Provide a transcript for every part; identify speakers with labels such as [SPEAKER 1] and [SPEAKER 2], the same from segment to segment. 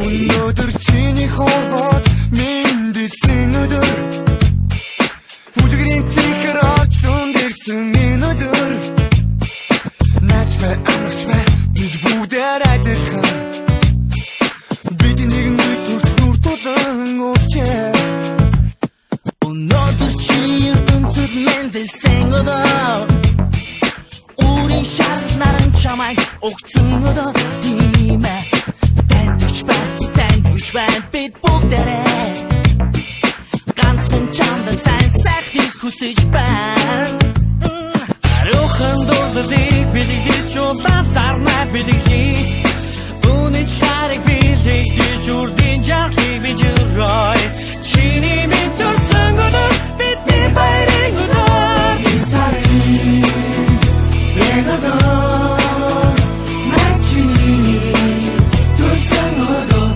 [SPEAKER 1] Өнөөдөр чиний хорвоод мэндэлсэн өдөр Үлгэрийн цэхэр орж дунд ирсэн энэ өдөр Наач бай амарч бай бид бүгдээр адилхан Бидний нэгэн төрч нүр тулан уучээ Өнөөдөр чи ертөнцөд мэндэлсэн өдөр Өөрийн шар наран чамайг огцсон өдөр тийм ээ Бид бүгдээрээ ганцхан чамд сайн сайхныг хүсэж байна Арухан дурлалыг бэлэгдэж улаасарнаа бэлэглэе Үүний чарыг бэлэгдэж үрдийн жаргалыг бижирой Чиний минь төрсөн өдөр бидний баярын өдөр Энэ сарын энэ өдөр Нас чиний төрсөн өдөр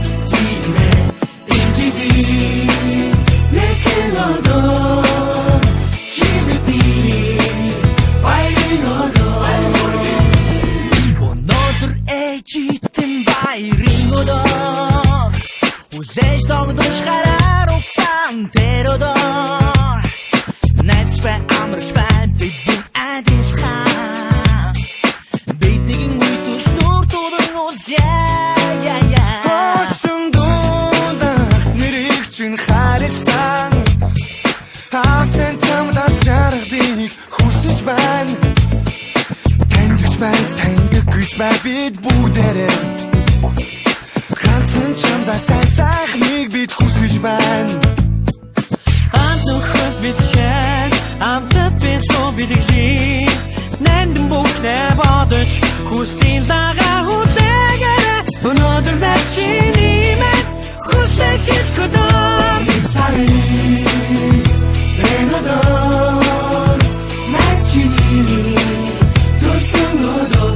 [SPEAKER 1] Бид бүгдээрээ ганцхан чамдаа сайн сайхныг бид хүсэж байна Амтнөхөд бид чад амтад бид лөө бидэглээ Нандин бүхнээ бодож хүслийн лагаа хүлээгээрээ Өнөөдөр нас чиний мэд хүслэг гэж көдөр Нэг сарын энэ өдөр Нас чиний төрсөн өдөр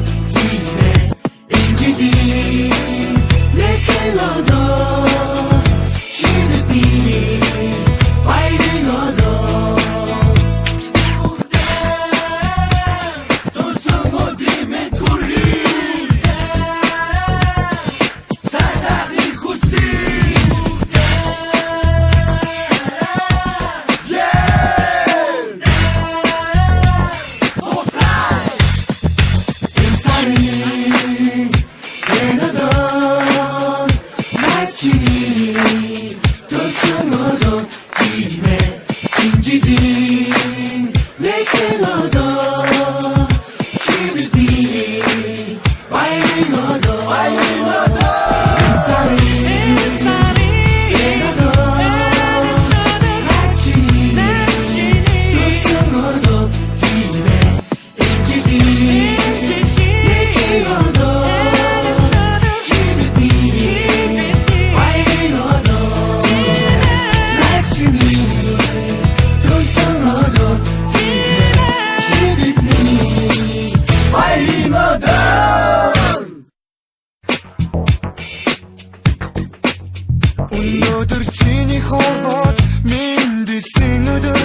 [SPEAKER 1] Өнөөдөр чиний хорвоод мэндэлсэн өдөр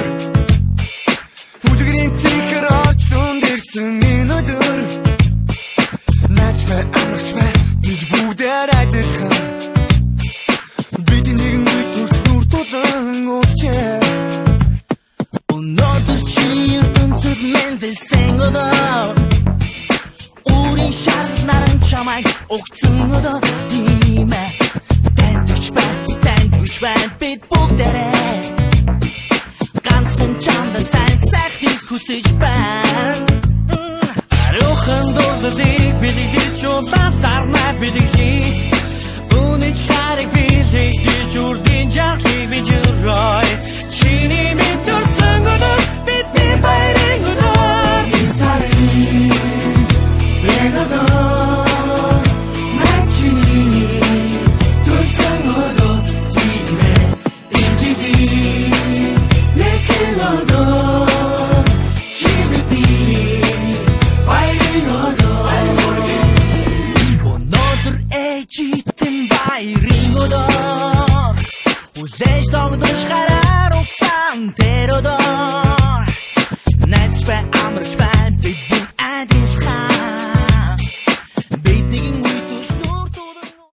[SPEAKER 1] Үлгэрийн цэхэр орж дунд ирсэн энэ өдөр Наач бай амарч бай бид бүгдээр адилхан Бидний нэгэн төрч нүр тулан уучээ Өнөөдөр чи ертөнцөд мэндэлсэн өдөр Өөрийн шар наран чамайг огцсон өдөр тийм ээ Бид бүгдээрээ ганцхан чамдаа сайн сайхныг хүсэж байна Арухан дурлалыг бэлэгдэж улаасарнаа бэлэглэе Үүний чарыг бэлэгдэж үрдийн жаргалыг бижирой